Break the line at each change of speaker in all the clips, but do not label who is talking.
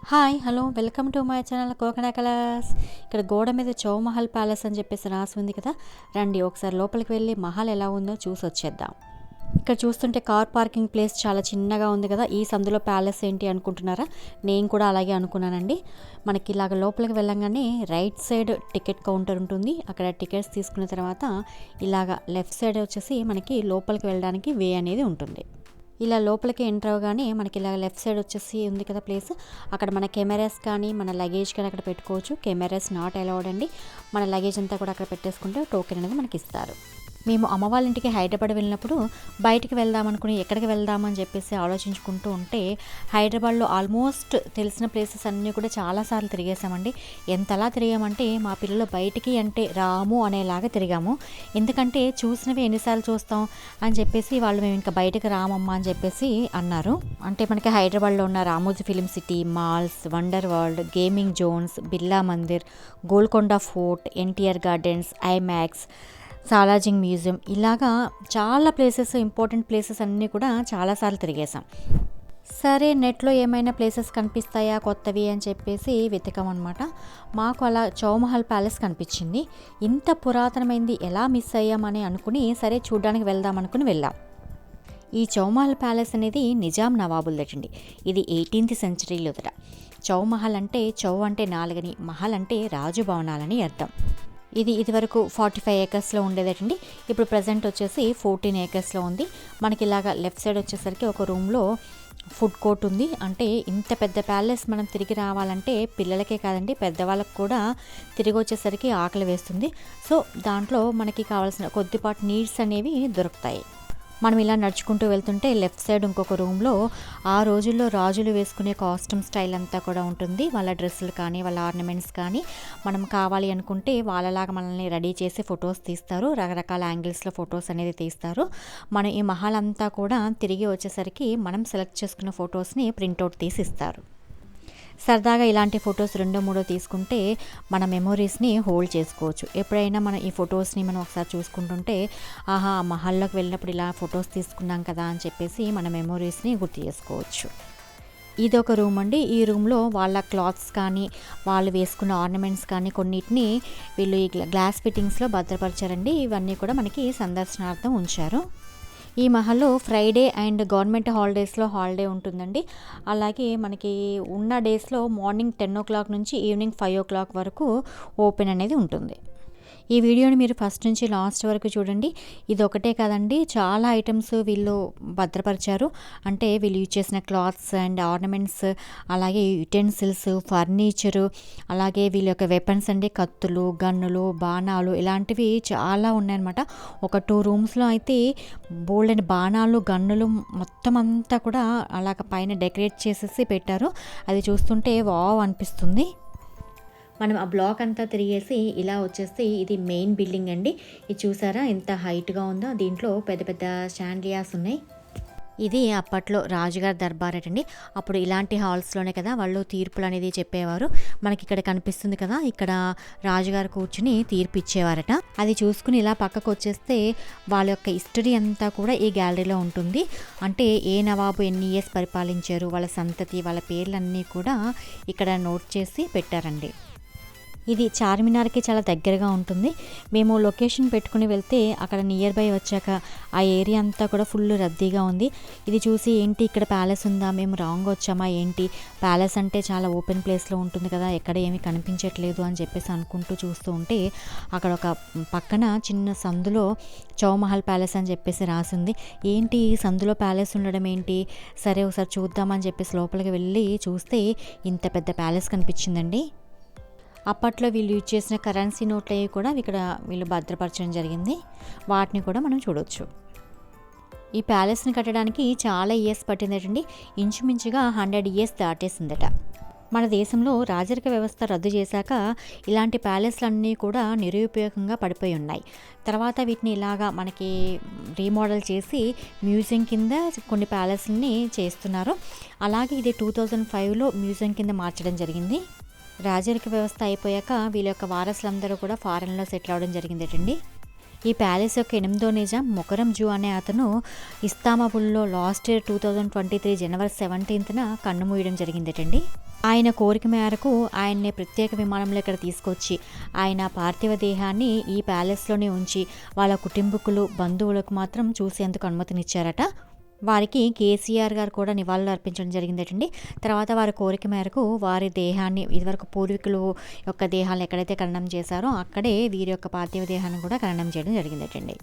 Hi hello welcome to my channel Kokana colours. ఇక్కడ గోడ మీద చౌమహల్ ప్యాలెస్ అని చెప్పేసి రాసి ఉంది కదా. రండి ఒకసారి లోపలికి వెళ్ళి మహల్ ఎలా ఉందో చూసి వచ్చేద్దాం. ఇక్కడ చూస్తుంటే కార్ పార్కింగ్ ప్లేస్ చాలా చిన్నగా ఉంది కదా. ఈ సందులో ప్యాలెస్ ఏంటి అనుకుంటున్నారా? నేను కూడా అలాగే అనుకున్నానండి. మనకి ఇలాగ లోపలికి వెళ్ళంగానే రైట్ సైడ్ టికెట్ కౌంటర్ ఉంటుంది. అక్కడ టికెట్స్ తీసుకున్న తర్వాత ఇలాగ లెఫ్ట్ సైడ్ వచ్చేసి మనకి లోపలికి వెళ్ళడానికి వే అనేది ఉంటుంది. ఇలా లోపలికి ఎంటర్ అవ్వగానే మనకి ఇలా లెఫ్ట్ సైడ్ వచ్చేసి ఉంది కదా ప్లేస్. అక్కడ మన కెమెరాస్ కానీ మన లగేజ్ కానీ అక్కడ పెట్టుకోవచ్చు. కెమెరాస్ నాట్ అలౌడ్ అండి. మన లగేజ్ అంతా కూడా అక్కడ పెట్టేసుకుంటే టోకెన్ అనేది మనకి ఇస్తారు. మేము అమ్మ వాళ్ళ ఇంటికి హైదరాబాద్ వెళ్ళినప్పుడు బయటికి వెళ్దాం అనుకుని ఎక్కడికి వెళ్దామని చెప్పేసి ఆలోచించుకుంటూ ఉంటే హైదరాబాద్లో ఆల్మోస్ట్ తెలిసిన ప్లేసెస్ అన్నీ కూడా చాలాసార్లు తిరిగేసామండి. ఎంతలా తిరిగామంటే మా పిల్లలు బయటికి అంటే రాము అనేలాగా తిరిగాము. ఎందుకంటే చూసినవి ఎన్నిసార్లు చూస్తాం అని చెప్పేసి వాళ్ళు మేము ఇంకా బయటకు రామమ్మా అని చెప్పేసి అన్నారు. అంటే మనకి హైదరాబాద్లో ఉన్న Ramoji film city, malls, wonder world, gaming zones, Birla Mandir, Golconda fort, NTR gardens, IMAX, Salar Jung museum, ఇలాగా చాలా ప్లేసెస్, ఇంపార్టెంట్ ప్లేసెస్ అన్నీ కూడా చాలాసార్లు తిరిగేసాం. సరే నెట్లో ఏమైనా ప్లేసెస్ కనిపిస్తాయా కొత్తవి అని చెప్పేసి వెతకామన్నమాట. మాకు అలా చౌమహల్ ప్యాలెస్ కనిపించింది. ఇంత పురాతనమైంది ఎలా మిస్ అయ్యామని అనుకుని సరే చూడడానికి వెళ్దాం అనుకుని వెళ్ళాం. ఈ చౌమహల్ ప్యాలెస్ అనేది నిజాం నవాబులదండి. ఇది 18th సెంచరీలోదట. చౌమహల్ అంటే చౌ అంటే 4 మహల్ అంటే రాజు భవనాలని అర్థం. ఇదివరకు 45 ఏకర్స్లో ఉండేదటండి. ఇప్పుడు ప్రజెంట్ వచ్చేసి 14 ఏకర్స్లో ఉంది. మనకి ఇలాగా లెఫ్ట్ సైడ్ వచ్చేసరికి ఒక రూమ్లో ఫుడ్ కోర్ట్ ఉంది. అంటే ఇంత పెద్ద ప్యాలెస్ మనం తిరిగి రావాలంటే పిల్లలకే కాదండి పెద్దవాళ్ళకు కూడా తిరిగి వచ్చేసరికి ఆకలి వేస్తుంది. సో దాంట్లో మనకి కావాల్సిన కొద్దిపాటి నీడ్స్ అనేవి దొరుకుతాయి. మనం ఇలా నడుచుకుంటూ వెళ్తుంటే లెఫ్ట్ సైడ్ ఇంకొక రూమ్లో ఆ రోజుల్లో రాజులు వేసుకునే కాస్ట్యూమ్ స్టైల్ అంతా కూడా ఉంటుంది. వాళ్ళ డ్రెస్సులు కానీ వాళ్ళ ఆర్నమెంట్స్ కానీ మనం కావాలి అనుకుంటే వాళ్ళలాగా మనల్ని రెడీ చేసి ఫొటోస్ తీస్తారు. రకరకాల యాంగిల్స్లో ఫొటోస్ అనేది తీస్తారు. మనం ఈ మహల్ అంతా కూడా తిరిగి వచ్చేసరికి మనం సెలెక్ట్ చేసుకున్న ఫొటోస్ని ప్రింట్అవుట్ తీసి ఇస్తారు. సరదాగా ఇలాంటి ఫొటోస్ 2-3 తీసుకుంటే మన మెమొరీస్ని హోల్డ్ చేసుకోవచ్చు. ఎప్పుడైనా మనం ఈ ఫొటోస్ని మనం ఒకసారి చూసుకుంటుంటే ఆహా మహల్లోకి వెళ్ళినప్పుడు ఇలా ఫొటోస్ తీసుకున్నాం కదా అని చెప్పేసి మన మెమొరీస్ని గుర్తు చేసుకోవచ్చు. ఇది ఒక రూమ్ అండి. ఈ రూమ్లో వాళ్ళ క్లాత్స్ కానీ వాళ్ళు వేసుకున్న ఆర్నమెంట్స్ కానీ కొన్నిటిని వీళ్ళు ఈ గ్లాస్ ఫిట్టింగ్స్లో భద్రపరిచారండి. ఇవన్నీ కూడా మనకి సందర్శనార్థం ఉంచారు. ఈ మహల్లో ఫ్రైడే అండ్ గవర్నమెంట్ హాలిడేస్లో హాలిడే ఉంటుందండి. అలాగే మనకి ఉన్న డేస్లో మార్నింగ్ 10 o'clock నుంచి ఈవినింగ్ 5 o'clock వరకు ఓపెన్ అనేది ఉంటుంది. ఈ వీడియోని మీరు ఫస్ట్ నుంచి లాస్ట్ వరకు చూడండి. ఇది ఒకటే కాదండి, చాలా ఐటమ్స్ వీళ్ళు భద్రపరిచారు. అంటే వీళ్ళు యూజ్ చేసిన క్లాత్స్ అండ్ ఆర్నమెంట్స్, అలాగే యుటెన్సిల్స్, ఫర్నిచరు, అలాగే వీళ్ళ యొక్క వెపన్స్ అండి, కత్తులు, గన్నులు, బాణాలు ఇలాంటివి చాలా ఉన్నాయన్నమాట. ఒక 2 రూమ్స్లో అయితే బోల్డెన్ బాణాలు, గన్నులు మొత్తం అంతా కూడా అలాగ పైన డెకరేట్ చేసేసి పెట్టారు. అది చూస్తుంటే వావ్ అనిపిస్తుంది. మనం ఆ బ్లాక్ అంతా తిరిగేసి ఇలా వచ్చేస్తే ఇది మెయిన్ బిల్డింగ్ అండి. ఇది చూసారా ఎంత హైట్గా ఉందో. దీంట్లో పెద్ద పెద్ద షాండిలియర్స్ ఉన్నాయి. ఇది అప్పట్లో రాజుగారి దర్బార్ అండి. అప్పుడు ఇలాంటి హాల్స్లోనే కదా వాళ్ళు తీర్పులు అనేది చెప్పేవారు. మనకి ఇక్కడ కనిపిస్తుంది కదా, ఇక్కడ రాజుగారు కూర్చుని తీర్పు ఇచ్చేవారట. అది చూసుకుని ఇలా పక్కకు వచ్చేస్తే వాళ్ళ యొక్క హిస్టరీ అంతా కూడా ఈ గ్యాలరీలో ఉంటుంది. అంటే ఏ నవాబు ఎన్ని ఇయర్స్ పరిపాలించారు, వాళ్ళ సంతతి, వాళ్ళ పేర్లన్నీ కూడా ఇక్కడ నోట్ చేసి పెట్టారండి. ఇది చార్మినార్కి చాలా దగ్గరగా ఉంటుంది. మేము లొకేషన్ పెట్టుకుని వెళ్తే అక్కడ నియర్ బై వచ్చాక ఆ ఏరియా అంతా కూడా ఫుల్ రద్దీగా ఉంది. ఇది చూసి ఏంటి ఇక్కడ ప్యాలెస్ ఉందా, మేము రాంగ్ వచ్చామా ఏంటి, ప్యాలెస్ అంటే చాలా ఓపెన్ ప్లేస్లో ఉంటుంది కదా, ఎక్కడ ఏమీ కనిపించట్లేదు అని చెప్పేసి అనుకుంటూ చూస్తూ ఉంటే అక్కడ ఒక పక్కన చిన్న సందులో చౌమహల్ ప్యాలెస్ అని చెప్పేసి రాసింది. ఏంటి సందులో ప్యాలెస్ ఉండడం ఏంటి, సరే ఒకసారి చూద్దామని చెప్పేసి లోపలికి వెళ్ళి చూస్తే ఇంత పెద్ద ప్యాలెస్ కనిపించిందండి. అప్పట్లో వీళ్ళు యూజ్ చేసిన కరెన్సీ నోట్లు అవి కూడా ఇక్కడ వీళ్ళు భద్రపరచడం జరిగింది. వాటిని కూడా మనం చూడవచ్చు. ఈ ప్యాలెస్ని కట్టడానికి చాలా ఇయర్స్ పట్టిందటండి. ఇంచుమించుగా 100 years దాటేసిందట. మన దేశంలో రాజరిక వ్యవస్థ రద్దు చేశాక ఇలాంటి ప్యాలెస్లన్నీ కూడా నిరుపయోగంగా పడిపోయి ఉన్నాయి. తర్వాత వీటిని ఇలాగా మనకి రీమోడల్ చేసి మ్యూజియం కింద కొన్ని ప్యాలెస్ని చేస్తున్నారు. అలాగే ఇది 2005లో మ్యూజియం కింద మార్చడం జరిగింది. రాజరిక వ్యవస్థ అయిపోయాక వీళ్ళ యొక్క వారసులందరూ కూడా ఫారెన్లో సెటిల్ అవ్వడం జరిగిందటండి. ఈ ప్యాలెస్ యొక్క 8వ నిజాం మొకరం జూ అనే అతను ఇస్తాంబుల్లో లాస్ట్ ఇయర్ 2023 జనవరి 17న కన్నుమూయడం జరిగిందటండి. ఆయన కోరిక మేరకు ఆయన్ని ప్రత్యేక విమానంలో ఇక్కడ తీసుకొచ్చి ఆయన పార్థివ దేహాన్ని ఈ ప్యాలెస్లోనే ఉంచి వాళ్ళ కుటుంబీకులు బంధువులకు మాత్రం చూసేందుకు అనుమతినిచ్చారట. వారికి కేసీఆర్ గారు కూడా నివాళులు అర్పించడం జరిగిందటండి. తర్వాత వారి కోరిక మేరకు వారి దేహాన్ని ఇదివరకు పూర్వీకులు యొక్క దేహాలను ఎక్కడైతే ఖననం చేశారో అక్కడే వీరి యొక్క పార్థివ దేహాన్ని కూడా ఖననం చేయడం జరిగిందటండి.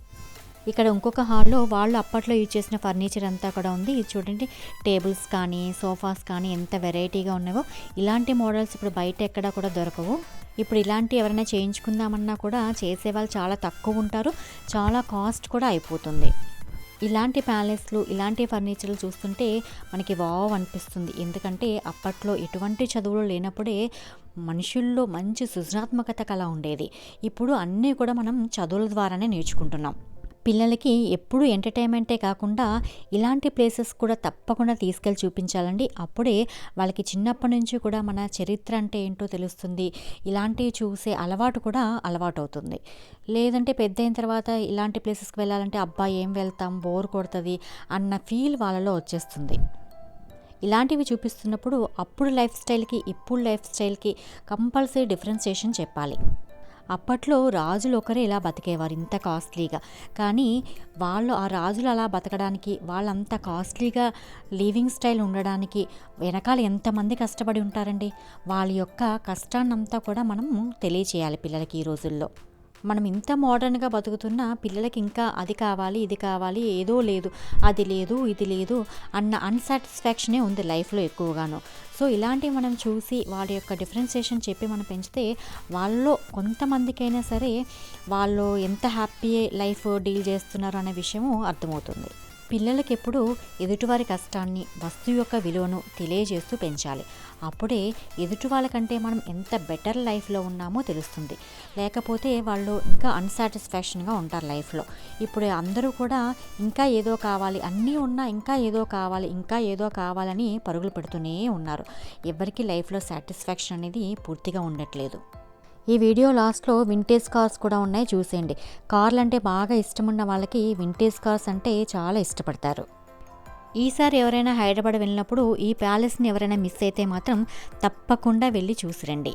ఇక్కడ ఇంకొక హాల్లో వాళ్ళు అప్పట్లో యూజ్ చేసిన ఫర్నిచర్ అంతా కూడా ఉంది. ఇది చూడండి, టేబుల్స్ కానీ సోఫాస్ కానీ ఎంత వెరైటీగా ఉన్నావో. ఇలాంటి మోడల్స్ ఇప్పుడు బయట ఎక్కడా కూడా దొరకవు. ఇప్పుడు ఇలాంటి ఎవరైనా చేయించుకుందామన్నా కూడా చేసేవాళ్ళు చాలా తక్కువ ఉంటారు, చాలా కాస్ట్ కూడా అయిపోతుంది. ఇలాంటి ప్యాలెస్లు, ఇలాంటి ఫర్నిచర్లు చూస్తుంటే మనకి వావ్ అనిపిస్తుంది. ఎందుకంటే అప్పట్లో ఎటువంటి చదువులు లేనప్పుడే మనుషుల్లో మంచి సృజనాత్మకత కళ ఉండేది. ఇప్పుడు అన్నీ కూడా మనం చదువుల ద్వారానే నేర్చుకుంటున్నాం. పిల్లలకి ఎప్పుడు ఎంటర్టైన్మెంటే కాకుండా ఇలాంటి ప్లేసెస్ కూడా తప్పకుండా తీసుకెళ్ళి చూపించాలండి. అప్పుడే వాళ్ళకి చిన్నప్పటి నుంచి కూడా మన చరిత్ర అంటే ఏంటో తెలుస్తుంది. ఇలాంటివి చూసే అలవాటు కూడా అలవాటు అవుతుంది. లేదంటే పెద్ద అయిన తర్వాత ఇలాంటి ప్లేసెస్కి వెళ్ళాలంటే అబ్బా ఏం వెళ్తాం, బోర్ కొడుతుంది అన్న ఫీల్ వాళ్ళలో వచ్చేస్తుంది. ఇలాంటివి చూపిస్తున్నప్పుడు అప్పుడు లైఫ్ స్టైల్కి ఇప్పుడు లైఫ్ స్టైల్కి కంపల్సరీ డిఫరెన్సియేషన్ చెప్పాలి. అప్పట్లో రాజులు ఒకరే ఇలా బతికేవారు ఇంత కాస్ట్లీగా. కానీ వాళ్ళు ఆ రాజులు అలా బతకడానికి, వాళ్ళంత కాస్ట్లీగా లివింగ్ స్టైల్ ఉండడానికి వెనకాల ఎంతమంది కష్టపడి ఉంటారండి. వాళ్ళ యొక్క కష్టాన్నంతా కూడా మనం తెలియచేయాలి పిల్లలకి. ఈ రోజుల్లో మనం ఇంత మోడర్న్గా బతుకుతున్న పిల్లలకి ఇంకా అది కావాలి, ఇది కావాలి, ఏదో లేదు, అది లేదు, ఇది లేదు అన్న అన్సాటిస్ఫాక్షనే ఉంది లైఫ్లో ఎక్కువగాను. సో ఇలాంటివి మనం చూసి వాళ్ళ యొక్క డిఫరెన్సియేషన్ చెప్పి మనం పెంచితే వాళ్ళలో కొంతమందికైనా సరే వాళ్ళు ఎంత హ్యాపీ లైఫ్ డీల్ చేస్తున్నారు అనే విషయము అర్థమవుతుంది. పిల్లలకి ఎప్పుడు ఎదుటివారి కష్టాన్ని, వస్తువు యొక్క విలువను తెలియజేస్తూ పెంచాలి. అప్పుడే ఎదుటి వాళ్ళకంటే మనం ఎంత బెటర్ లైఫ్లో ఉన్నామో తెలుస్తుంది. లేకపోతే వాళ్ళు ఇంకా అన్సాటిస్ఫాక్షన్గా ఉంటారు లైఫ్లో. ఇప్పుడు అందరూ కూడా ఇంకా ఏదో కావాలి, అన్నీ ఉన్నా ఇంకా ఏదో కావాలి, ఇంకా ఏదో కావాలని పరుగులు పెడుతూనే ఉన్నారు. ఎవరికి లైఫ్లో సాటిస్ఫాక్షన్ అనేది పూర్తిగా ఉండట్లేదు. ఈ వీడియో లాస్ట్లో వింటేజ్ కార్స్ కూడా ఉన్నాయి, చూసేయండి. కార్లు అంటే బాగా ఇష్టమున్న వాళ్ళకి వింటేజ్ కార్స్ అంటే చాలా ఇష్టపడతారు. ఈసారి ఎవరైనా హైదరాబాద్ వెళ్ళినప్పుడు ఈ ప్యాలెస్ని ఎవరైనా మిస్ అయితే మాత్రం తప్పకుండా వెళ్ళి చూసిరండి.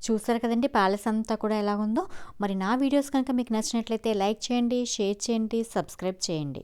చూసారు కదండీ ప్యాలెస్ అంతా కూడా ఎలా ఉందో. మరి నా వీడియోస్ కనుక మీకు నచ్చినట్లయితే లైక్ చేయండి, షేర్ చేయండి, సబ్స్క్రైబ్ చేయండి.